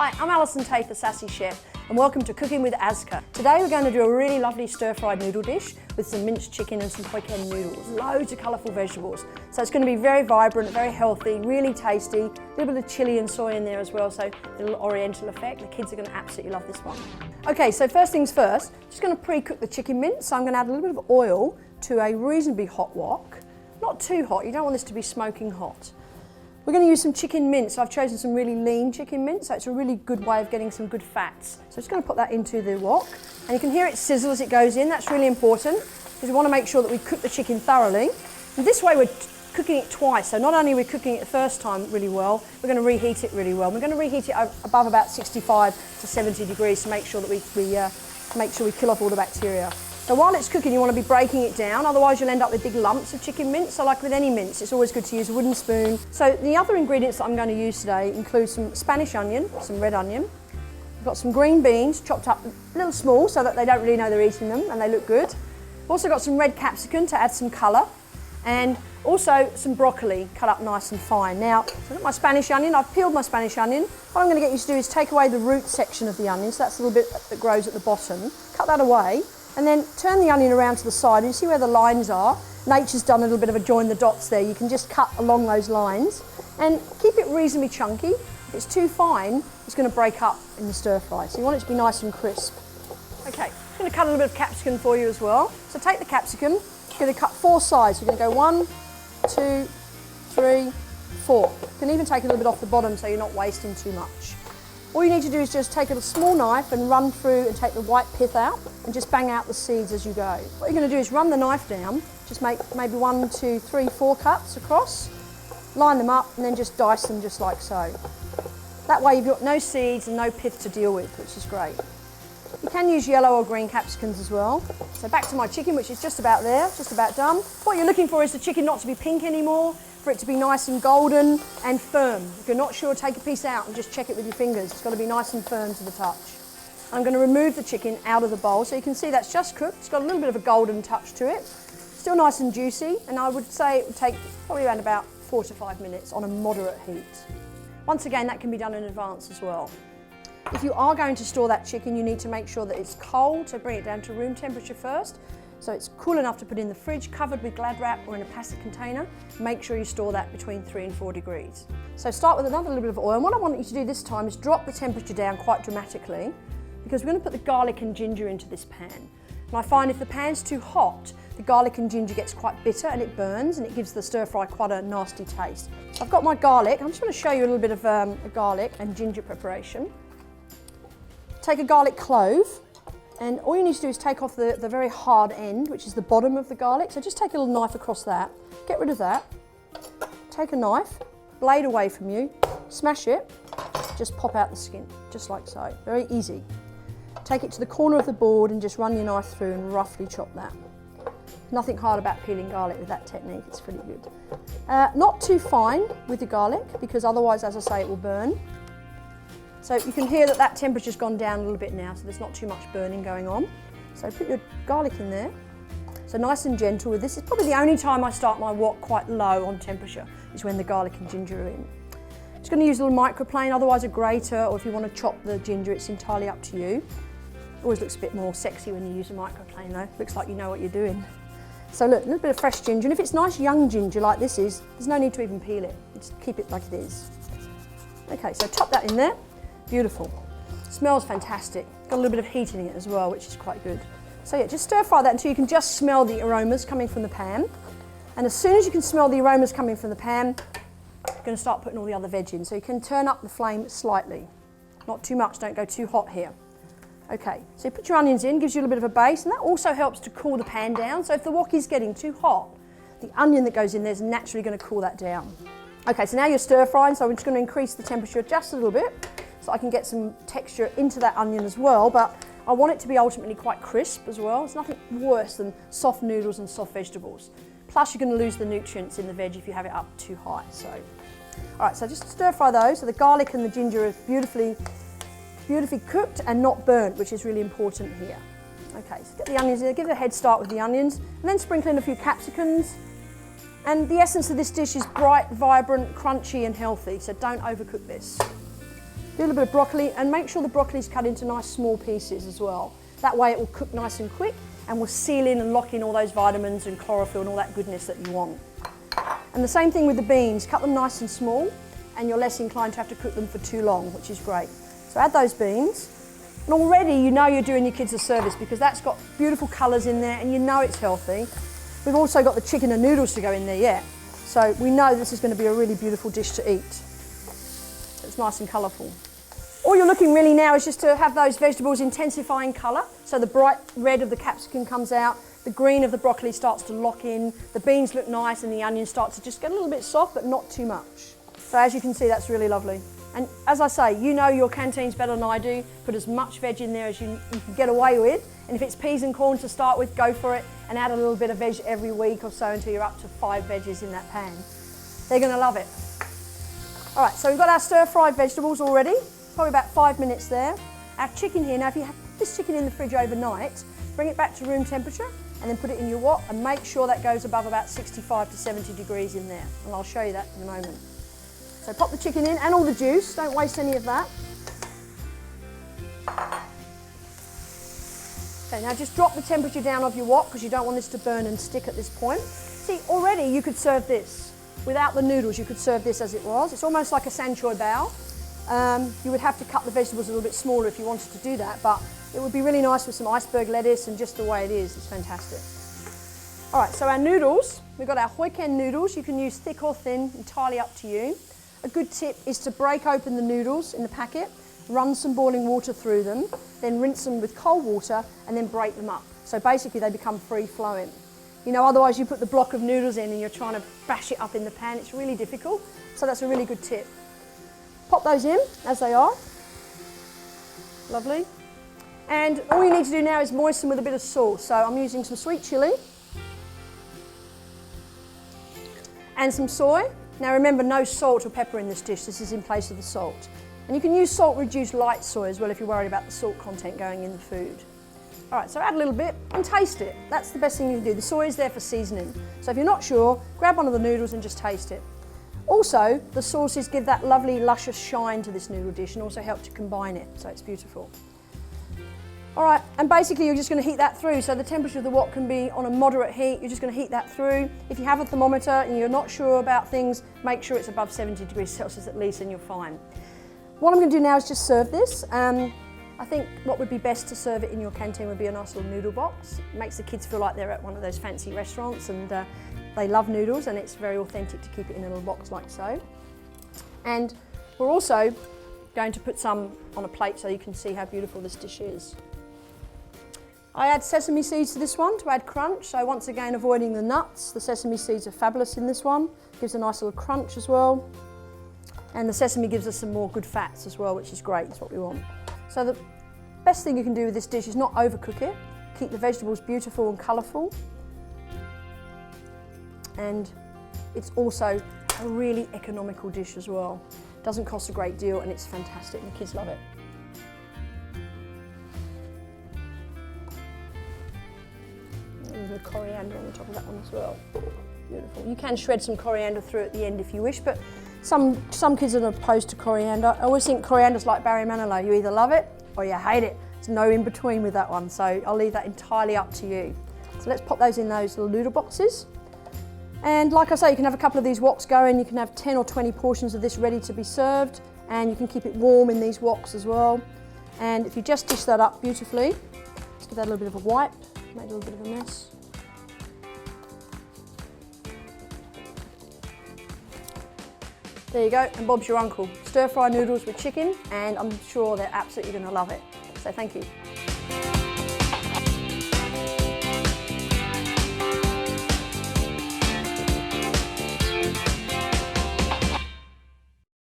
Hi, I'm Alison, Taafe, the Sassy Chef, and welcome to Cooking with ASCA. Today we're going to do a really lovely stir-fried noodle dish with some minced chicken and some hoisin noodles, loads of colourful vegetables. So it's going to be very vibrant, very healthy, really tasty, a little bit of chilli and soy in there as well, so a little oriental effect. The kids are going to absolutely love this one. Okay, so first things first, just going to pre-cook the chicken mince. So I'm going to add a little bit of oil to a reasonably hot wok. Not too hot, you don't want this to be smoking hot. We're going to use some chicken mince. I've chosen some really lean chicken mince, so it's a really good way of getting some good fats. So I'm just going to put that into the wok, and you can hear it sizzle as it goes in. That's really important because we want to make sure that we cook the chicken thoroughly. And this way we're cooking it twice, so not only are we cooking it the first time really well, we're going to reheat it really well. We're going to reheat it above about 65 to 70 degrees to make sure that we kill off all the bacteria. So while it's cooking, you want to be breaking it down, otherwise you'll end up with big lumps of chicken mince. So like with any mince, it's always good to use a wooden spoon. So the other ingredients that I'm going to use today include some Spanish onion, some red onion. I've got some green beans chopped up a little small so that they don't really know they're eating them and they look good. I've also got some red capsicum to add some colour, and also some broccoli cut up nice and fine. Now, so I've got my Spanish onion, I've peeled my Spanish onion. What I'm going to get you to do is take away the root section of the onion, so that's a little bit that grows at the bottom. Cut that away. And then turn the onion around to the side, and you see where the lines are? Nature's done a little bit of a join the dots there. You can just cut along those lines and keep it reasonably chunky. If it's too fine, it's going to break up in the stir fry. So you want it to be nice and crisp. Okay, I'm going to cut a little bit of capsicum for you as well. So take the capsicum, you're going to cut 4 sides. You're going to go 1, 2, 3, 4. You can even take a little bit off the bottom so you're not wasting too much. All you need to do is just take a small knife and run through and take the white pith out and just bang out the seeds as you go. What you're going to do is run the knife down, just make maybe 1, 2, 3, 4 cuts across, line them up and then just dice them just like so. That way you've got no seeds and no pith to deal with, which is great. You can use yellow or green capsicums as well. So back to my chicken, which is just about there, just about done. What you're looking for is the chicken not to be pink anymore, for it to be nice and golden and firm. If you're not sure, take a piece out and just check it with your fingers. It's got to be nice and firm to the touch. I'm going to remove the chicken out of the bowl, so you can see that's just cooked. It's got a little bit of a golden touch to it. Still nice and juicy, and I would say it would take probably around about 4 to 5 minutes on a moderate heat. Once again, that can be done in advance as well. If you are going to store that chicken, you need to make sure that it's cold, so bring it down to room temperature first. So it's cool enough to put in the fridge, covered with Glad wrap or in a plastic container. Make sure you store that between 3 and 4 degrees. So start with another little bit of oil, and what I want you to do this time is drop the temperature down quite dramatically, because we're going to put the garlic and ginger into this pan. And I find if the pan's too hot, the garlic and ginger gets quite bitter and it burns and it gives the stir fry quite a nasty taste. So I've got my garlic. I'm just going to show you a little bit of a garlic and ginger preparation. Take a garlic clove, and all you need to do is take off the very hard end, which is the bottom of the garlic. So just take a little knife across that, get rid of that. Take a knife, blade away from you, smash it, just pop out the skin, just like so. Very easy. Take it to the corner of the board and just run your knife through and roughly chop that. Nothing hard about peeling garlic with that technique, it's pretty good. Not too fine with the garlic, because otherwise, as I say, it will burn. So you can hear that that temperature's gone down a little bit now, so there's not too much burning going on. So put your garlic in there. So nice and gentle with this. It's probably the only time I start my wok quite low on temperature, is when the garlic and ginger are in. Just going to use a little microplane, otherwise a grater, or if you want to chop the ginger, it's entirely up to you. Always looks a bit more sexy when you use a microplane though. Looks like you know what you're doing. So look, a little bit of fresh ginger, and if it's nice young ginger like this is, there's no need to even peel it. Just keep it like it is. Okay, so top that in there. Beautiful. Smells fantastic. Got a little bit of heat in it as well, which is quite good. So yeah, just stir fry that until you can just smell the aromas coming from the pan. And as soon as you can smell the aromas coming from the pan, you're going to start putting all the other veg in. So you can turn up the flame slightly. Not too much, don't go too hot here. Okay, so you put your onions in, gives you a little bit of a base, and that also helps to cool the pan down. So if the wok is getting too hot, the onion that goes in there is naturally going to cool that down. Okay, so now you're stir frying, so I'm just going to increase the temperature just a little bit, so I can get some texture into that onion as well, but I want it to be ultimately quite crisp as well. There's nothing worse than soft noodles and soft vegetables. Plus you're going to lose the nutrients in the veg if you have it up too high. So, all right, so just stir fry those. So the garlic and the ginger are beautifully cooked and not burnt, which is really important here. Okay, so get the onions in, give it a head start with the onions, and then sprinkle in a few capsicums. And the essence of this dish is bright, vibrant, crunchy and healthy, so don't overcook this. Do a little bit of broccoli and make sure the broccoli's cut into nice small pieces as well. That way it will cook nice and quick and will seal in and lock in all those vitamins and chlorophyll and all that goodness that you want. And the same thing with the beans, cut them nice and small and you're less inclined to have to cook them for too long, which is great. So add those beans. And already you know you're doing your kids a service because that's got beautiful colours in there and you know it's healthy. We've also got the chicken and noodles to go in there yet. So we know this is going to be a really beautiful dish to eat. So it's nice and colourful. All you're looking really now is just to have those vegetables intensify in colour. So the bright red of the capsicum comes out, the green of the broccoli starts to lock in, the beans look nice and the onions start to just get a little bit soft but not too much. So as you can see, that's really lovely. And as I say, you know your canteens better than I do. Put as much veg in there as you can get away with. And if it's peas and corn to start with, go for it and add a little bit of veg every week or so until you're up to 5 veggies in that pan. They're going to love it. All right, so we've got our stir-fried vegetables already, probably about 5 minutes there. Our chicken here, now if you have this chicken in the fridge overnight, bring it back to room temperature and then put it in your wok and make sure that goes above about 65 to 70 degrees in there. And I'll show you that in a moment. So pop the chicken in and all the juice, don't waste any of that. Okay, now just drop the temperature down of your wok because you don't want this to burn and stick at this point. See, already you could serve this. Without the noodles, you could serve this as it was. It's almost like a sanchoy bao. You would have to cut the vegetables a little bit smaller if you wanted to do that, but it would be really nice with some iceberg lettuce and just the way it is, it's fantastic. All right, so our noodles, we've got our Hoiken noodles. You can use thick or thin, entirely up to you. A good tip is to break open the noodles in the packet, run some boiling water through them, then rinse them with cold water and then break them up. So basically they become free-flowing. You know, otherwise you put the block of noodles in and you're trying to bash it up in the pan. It's really difficult. So that's a really good tip. Pop those in as they are. Lovely. And all you need to do now is moisten with a bit of salt. So I'm using some sweet chilli and some soy. Now remember, no salt or pepper in this dish. This is in place of the salt. And you can use salt reduced light soy as well if you're worried about the salt content going in the food. All right, so add a little bit and taste it. That's the best thing you can do. The soy is there for seasoning. So if you're not sure, grab one of the noodles and just taste it. Also, the sauces give that lovely luscious shine to this noodle dish and also help to combine it, so it's beautiful. All right, and basically you're just going to heat that through. So the temperature of the wok can be on a moderate heat. You're just going to heat that through. If you have a thermometer and you're not sure about things, make sure it's above 70 degrees Celsius at least and you're fine. What I'm going to do now is just serve this. I think what would be best to serve it in your canteen would be a nice little noodle box. It makes the kids feel like they're at one of those fancy restaurants and they love noodles and it's very authentic to keep it in a little box like so. And we're also going to put some on a plate so you can see how beautiful this dish is. I add sesame seeds to this one to add crunch, so once again avoiding the nuts. The sesame seeds are fabulous in this one, gives a nice little crunch as well. And the sesame gives us some more good fats as well, which is great, that's what we want. So the best thing you can do with this dish is not overcook it, keep the vegetables beautiful and colourful. And it's also a really economical dish as well. Doesn't cost a great deal and it's fantastic and the kids love it. The coriander on the top of that one as well. Beautiful. You can shred some coriander through at the end if you wish, but some kids are opposed to coriander. I always think coriander's like Barry Manilow. You either love it or you hate it. There's no in between with that one, so I'll leave that entirely up to you. So let's pop those in those little noodle boxes. And like I say, you can have a couple of these woks going. You can have 10 or 20 portions of this ready to be served, and you can keep it warm in these woks as well. And if you just dish that up beautifully, let's give that a little bit of a wipe, made a little bit of a mess. There you go, and Bob's your uncle. Stir-fry noodles with chicken, and I'm sure they're absolutely going to love it. So thank you.